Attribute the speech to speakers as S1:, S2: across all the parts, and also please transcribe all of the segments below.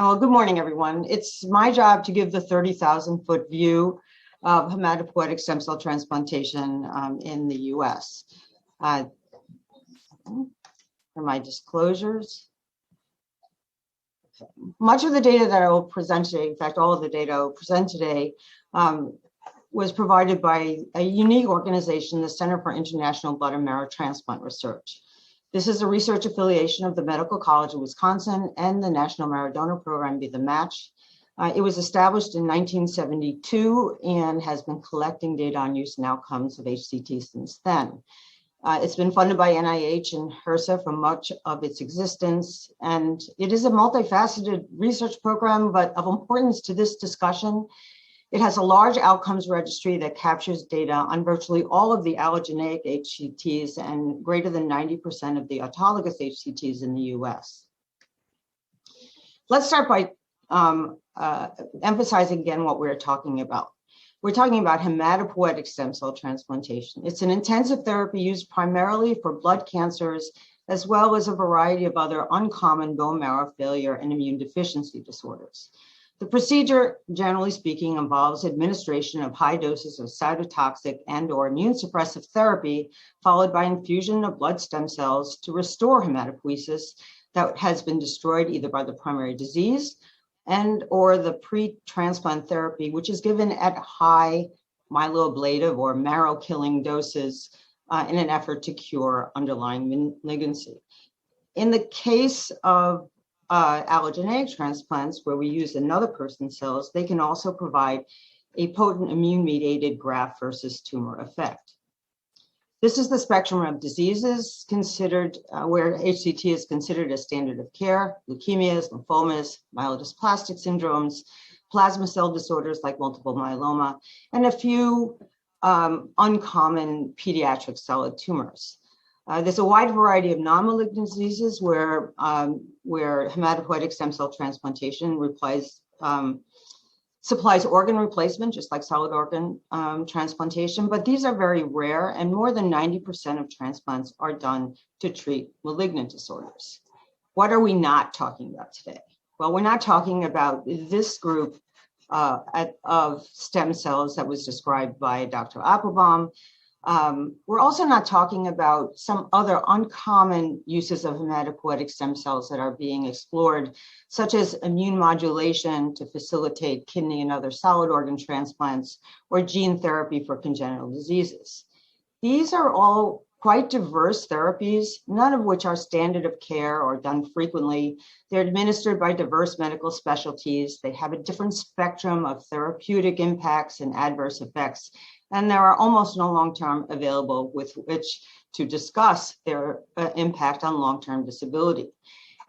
S1: Well, good morning, everyone. It's my job to give the 30,000-foot view of hematopoietic stem cell transplantation in the U.S. For my disclosures. Okay. Much of the data that I will present today, in fact, all of the data I will present today, was provided by a unique organization, the Center for International Blood and Marrow Transplant Research. This is a research affiliation of the Medical College of Wisconsin and the National Marrow Donor Program, Be the Match. It was established in 1972 and has been collecting data on use and outcomes of HCT since then. It's been funded by NIH and HRSA for much of its existence, and it is a multifaceted research program, but of importance to this discussion. It has a large outcomes registry that captures data on virtually all of the allergenic HCTs and greater than 90% of the autologous HCTs in the US. Let's start by emphasizing again what we're talking about. We're talking about hematopoietic stem cell transplantation. It's an intensive therapy used primarily for blood cancers, as well as a variety of other uncommon bone marrow failure and immune deficiency disorders. The procedure, generally speaking, involves administration of high doses of cytotoxic and/or immune suppressive therapy, followed by infusion of blood stem cells to restore hematopoiesis that has been destroyed either by the primary disease and/or the pre-transplant therapy, which is given at high myeloablative or marrow-killing doses in an effort to cure underlying malignancy. In the case of allogeneic transplants, where we use another person's cells, they can also provide a potent immune-mediated graft versus tumor effect. This is the spectrum of diseases considered where HCT is considered a standard of care: leukemias, lymphomas, myelodysplastic syndromes, plasma cell disorders like multiple myeloma, and a few uncommon pediatric solid tumors. There's a wide variety of non-malignant diseases where hematopoietic stem cell transplantation supplies organ replacement, just like solid organ transplantation, but these are very rare, and more than 90% of transplants are done to treat malignant disorders. What are we not talking about today? Well, we're not talking about this group of stem cells that was described by Dr. Applebaum. We're also not talking about some other uncommon uses of hematopoietic stem cells that are being explored, such as immune modulation to facilitate kidney and other solid organ transplants, or gene therapy for congenital diseases. These are all quite diverse therapies, none of which are standard of care or done frequently. They're administered by diverse medical specialties. They have a different spectrum of therapeutic impacts and adverse effects, and there are almost no long-term available with which to discuss their impact on long-term disability.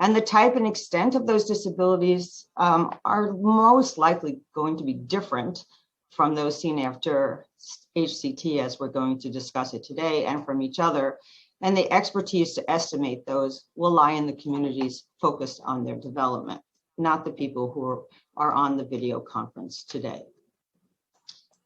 S1: And the type and extent of those disabilities are most likely going to be different from those seen after HCT, as we're going to discuss it today, and from each other. And the expertise to estimate those will lie in the communities focused on their development, not the people who are on the video conference today.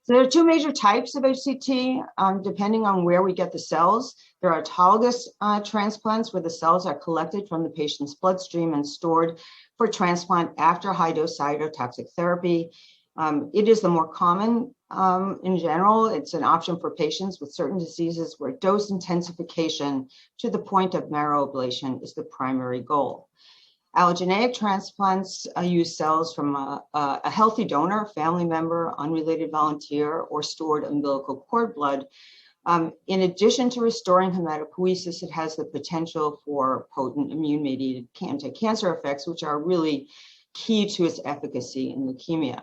S1: So there are two major types of HCT, depending on where we get the cells. There are autologous transplants, where the cells are collected from the patient's bloodstream and stored for transplant after high-dose cytotoxic therapy. It is the more common in general. It's an option for patients with certain diseases where dose intensification to the point of marrow ablation is the primary goal. Allogeneic transplants use cells from a healthy donor, family member, unrelated volunteer, or stored umbilical cord blood. In addition to restoring hematopoiesis, it has the potential for potent immune-mediated anti-cancer effects, which are really key to its efficacy in leukemia.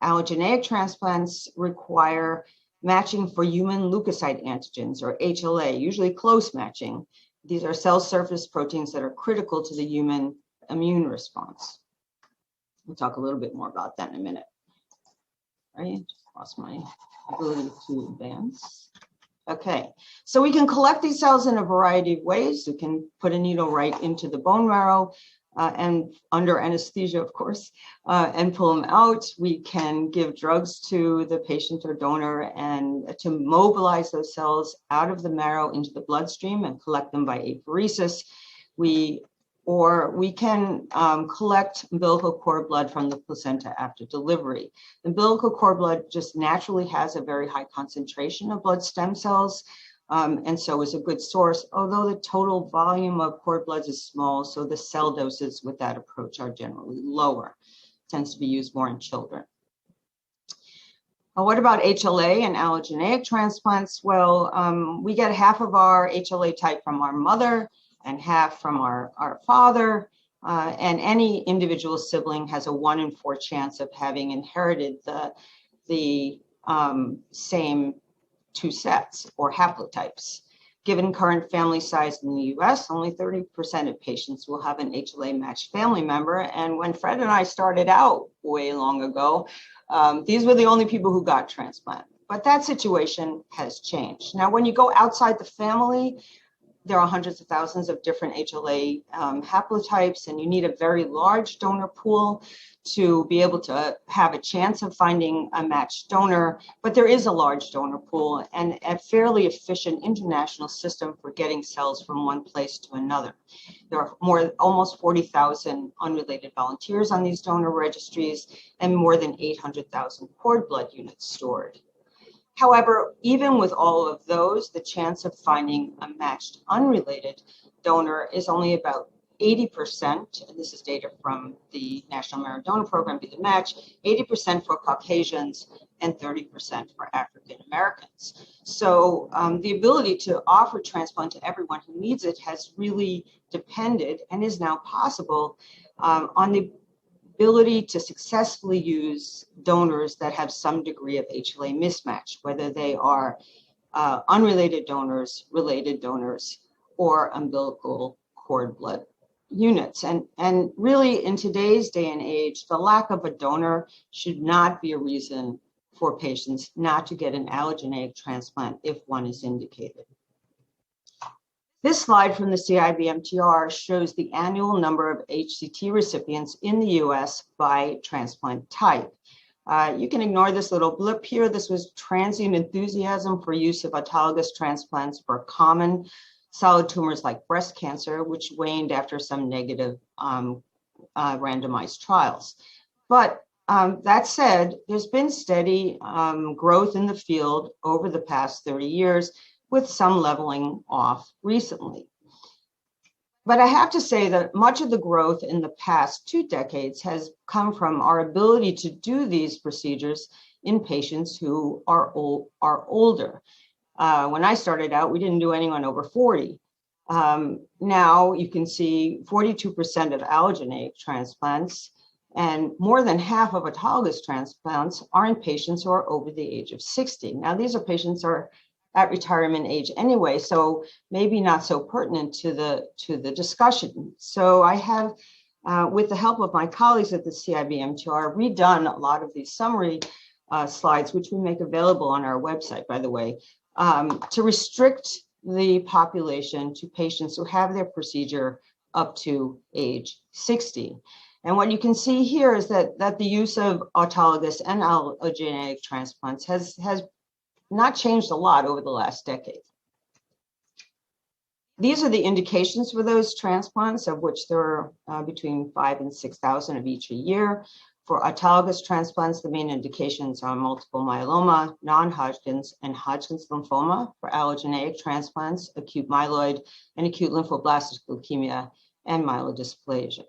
S1: Allogeneic transplants require matching for human leukocyte antigens, or HLA, usually close matching. These are cell surface proteins that are critical to the human immune response. We'll talk a little bit more about that in a minute. All right, just lost my ability to advance. Okay, so we can collect these cells in a variety of ways. We can put a needle right into the bone marrow and under anesthesia, of course, and pull them out. We can give drugs to the patient or donor and to mobilize those cells out of the marrow into the bloodstream and collect them by apheresis. We or we can collect umbilical cord blood from the placenta after delivery. Umbilical cord blood just naturally has a very high concentration of blood stem cells, and so is a good source, although the total volume of cord blood is small, so the cell doses with that approach are generally lower. It tends to be used more in children. What about HLA and allergenic transplants? Well, we get half of our HLA type from our mother and half from our father, and any individual sibling has a 1 in 4 chance of having inherited the same 2 sets or haplotypes. Given current family size in the US, only 30% of patients will have an HLA matched family member. And when Fred and I started out way long ago, these were the only people who got transplant. But that situation has changed. Now, when you go outside the family, there are hundreds of thousands of different HLA haplotypes, and you need a very large donor pool to be able to have a chance of finding a matched donor. But there is a large donor pool and a fairly efficient international system for getting cells from one place to another. There are almost 40,000 unrelated volunteers on these donor registries and more than 800,000 cord blood units stored. However, even with all of those, the chance of finding a matched unrelated donor is only about 80%, and this is data from the National Merit Donor Program, Be the Match, 80% for Caucasians and 30% for African Americans. So the ability to offer transplant to everyone who needs it has really depended and is now possible on the ability to successfully use donors that have some degree of HLA mismatch, whether they are unrelated donors, related donors, or umbilical cord blood units. And really, in today's day and age, the lack of a donor should not be a reason for patients not to get an allogeneic transplant if one is indicated. This slide from the CIBMTR shows the annual number of HCT recipients in the US by transplant type. You can ignore this little blip here. This was transient enthusiasm for use of autologous transplants for common solid tumors like breast cancer, which waned after some negative randomized trials. But that said, there's been steady growth in the field over the past 30 years, with some leveling off recently. But I have to say that much of the growth in the past 2 decades has come from our ability to do these procedures in patients who are older. When I started out, we didn't do anyone over 40. Now you can see 42% of allogeneic transplants and more than half of autologous transplants are in patients who are over the age of 60. Now these are patients who are at retirement age anyway, so maybe not so pertinent to the discussion. So I have, with the help of my colleagues at the CIBMTR, redone a lot of these summary slides, which we make available on our website, by the way, to restrict the population to patients who have their procedure up to age 60. And what you can see here is that the use of autologous and allogeneic transplants has not changed a lot over the last decade. These are the indications for those transplants, of which there are between 5,000 and 6,000 of each a year. For autologous transplants, the main indications are multiple myeloma, non-Hodgkin's, and Hodgkin's lymphoma. For allogeneic transplants, acute myeloid and acute lymphoblastic leukemia, and myelodysplasia.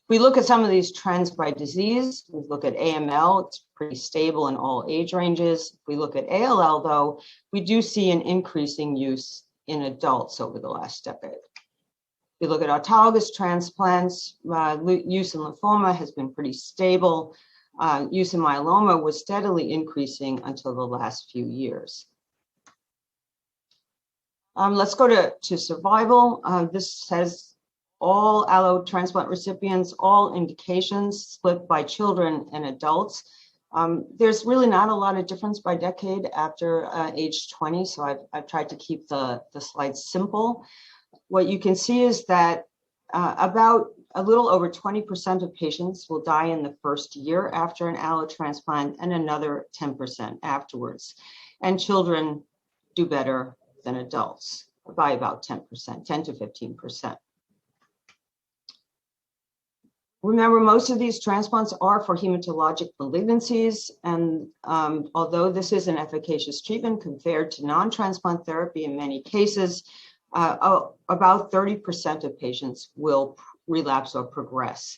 S1: We look at some of these trends by disease. We look at AML, it's pretty stable in all age ranges. If we look at ALL, though, we do see an increasing use in adults over the last decade. If we look at autologous transplants, use in lymphoma has been pretty stable. Use in myeloma was steadily increasing until the last few years. Let's go to survival. This says all allo transplant recipients, all indications split by children and adults. There's really not a lot of difference by decade after age 20, so I've tried to keep the slides simple. What you can see is that about a little over 20% of patients will die in the first year after an allo transplant and another 10% afterwards. And children do better than adults. by about 10%, 10 to 15%. Remember, most of these transplants are for hematologic malignancies, and although this is an efficacious treatment compared to non-transplant therapy in many cases, about 30% of patients will relapse or progress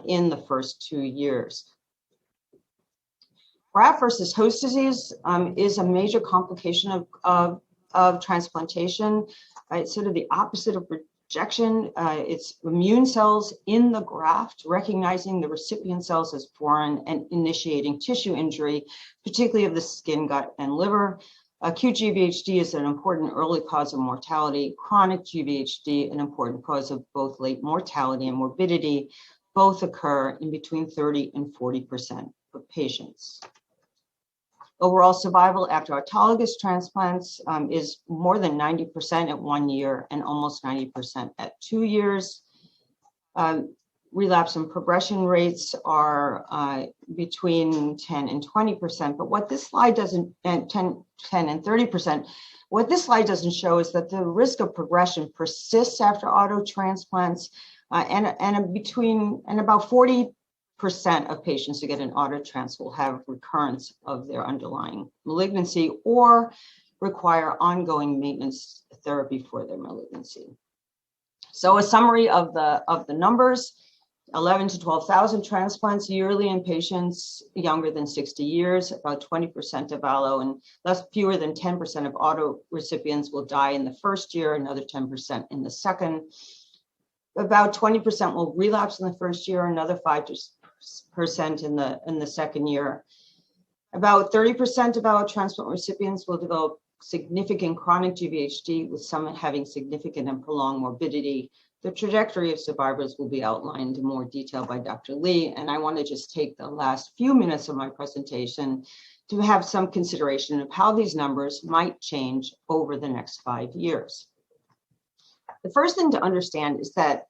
S1: in the first 2 years. Graft versus host disease is a major complication of transplantation. It's sort of the opposite of rejection. It's immune cells in the graft recognizing the recipient cells as foreign and initiating tissue injury, particularly of the skin, gut, and liver. Acute GVHD is an important early cause of mortality. Chronic GVHD, an important cause of both late mortality and morbidity. Both occur in between 30 and 40% of patients. Overall survival after autologous transplants is more than 90% at 1 year and almost 90% at 2 years. Relapse and progression rates are between 10 and 20%, but what this slide doesn't, 10 and 30%, what this slide doesn't show is that the risk of progression persists after auto transplants, and about 40% of patients who get an auto transplant will have recurrence of their underlying malignancy or require ongoing maintenance therapy for their malignancy. So a summary of the numbers: 11 to 12,000 transplants yearly in patients younger than 60 years, about 20% of allo, and fewer than 10% of auto recipients will die in the first year, another 10% in the second. About 20% will relapse in the first year, another 5% in the second year. About 30% of allo transplant recipients will develop significant chronic GVHD, with some having significant and prolonged morbidity. The trajectory of survivors will be outlined in more detail by Dr. Lee, and I want to just take the last few minutes of my presentation to have some consideration of how these numbers might change over the next 5 years. The first thing to understand is that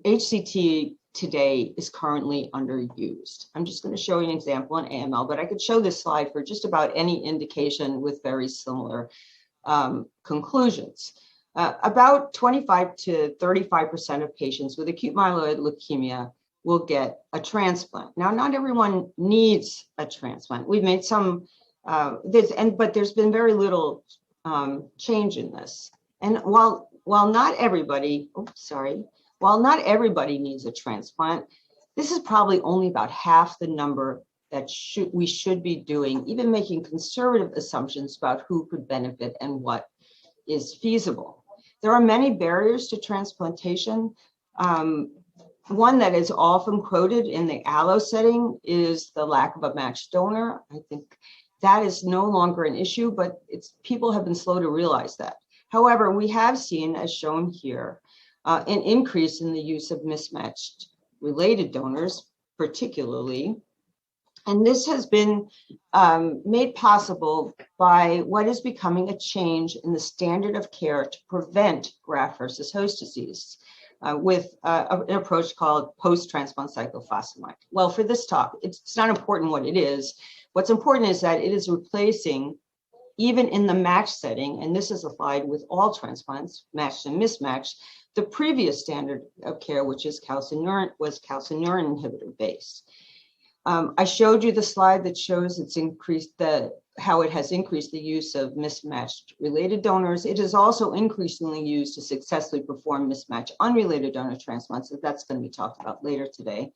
S1: HCT today is currently underused. I'm just going to show you an example in AML, but I could show this slide for just about any indication with very similar conclusions. About 25 to 35% of patients with acute myeloid leukemia will get a transplant. Now, not everyone needs a transplant. We've made some, but there's been very little change in this. And while not everybody needs a transplant, this is probably only about half the number that we should be doing, even making conservative assumptions about who could benefit and what is feasible. There are many barriers to transplantation. One that is often quoted in the allo setting is the lack of a matched donor. I think that is no longer an issue, but people have been slow to realize that. However, we have seen, as shown here, an increase in the use of mismatched related donors, particularly. And this has been made possible by what is becoming a change in the standard of care to prevent graft versus host disease with an approach called post-transplant cyclophosphamide. Well, for this talk, it's not important what it is. What's important is that it is replacing, even in the match setting, and this is applied with all transplants, matched and mismatched, the previous standard of care, which is calcineurin inhibitor based. I showed you the slide that shows how it has increased the use of mismatched related donors. It is also increasingly used to successfully perform mismatched unrelated donor transplants. So that's going to be talked about later today.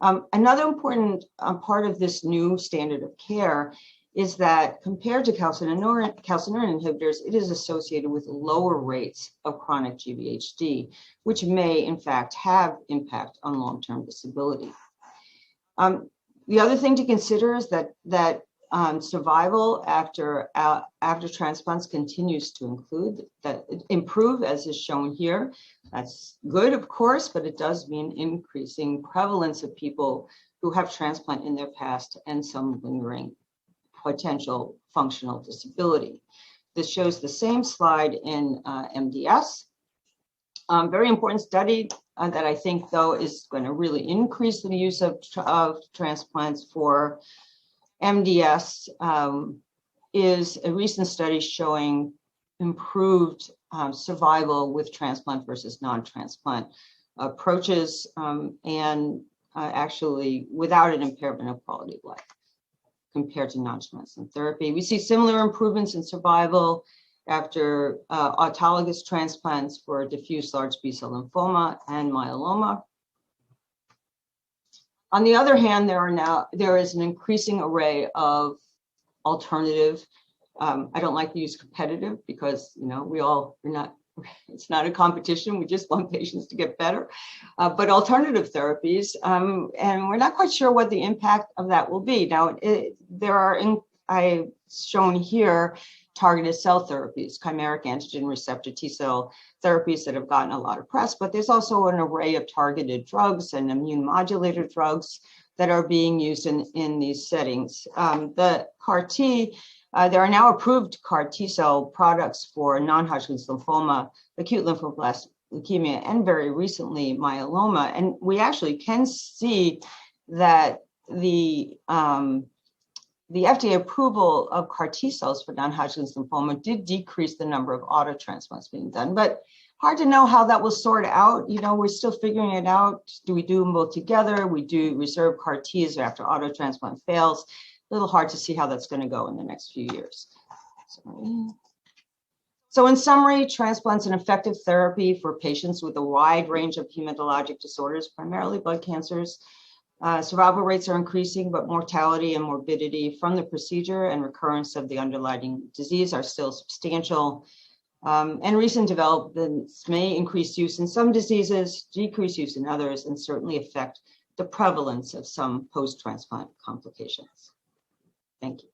S1: Another important part of this new standard of care is that compared to calcineurin inhibitors, it is associated with lower rates of chronic GVHD, which may in fact have impact on long-term disability. The other thing to consider is that survival after transplants continues to improve, as is shown here. That's good, of course, but it does mean increasing prevalence of people who have transplant in their past and some lingering potential functional disability. This shows the same slide in MDS. Very important study that I think, though, is going to really increase the use of transplants for MDS is a recent study showing improved survival with transplant versus non-transplant approaches, and actually without an impairment of quality of life compared to non-transplant therapy. We see similar improvements in survival after autologous transplants for diffuse large B-cell lymphoma and myeloma. On the other hand, there is an increasing array of alternative. I don't like to use competitive because it's not a competition. We just want patients to get better. But alternative therapies, and we're not quite sure what the impact of that will be. Now, I've shown here targeted cell therapies, chimeric antigen receptor T-cell therapies that have gotten a lot of press, but there's also an array of targeted drugs and immune modulator drugs that are being used in these settings. The CAR T, there are now approved CAR T-cell products for non-Hodgkin's lymphoma, acute lymphoblastic leukemia, and very recently myeloma. And we actually can see that the FDA approval of CAR T cells for non-Hodgkin's lymphoma did decrease the number of auto transplants being done, but hard to know how that will sort out. We're still figuring it out. Do we do them both together? We do reserve CAR Ts after auto transplant fails. A little hard to see how that's going to go in the next few years. So in summary, transplant's an effective therapy for patients with a wide range of hematologic disorders, primarily blood cancers. Survival rates are increasing, but mortality and morbidity from the procedure and recurrence of the underlying disease are still substantial. And recent developments may increase use in some diseases, decrease use in others, and certainly affect the prevalence of some post-transplant complications. Thank you.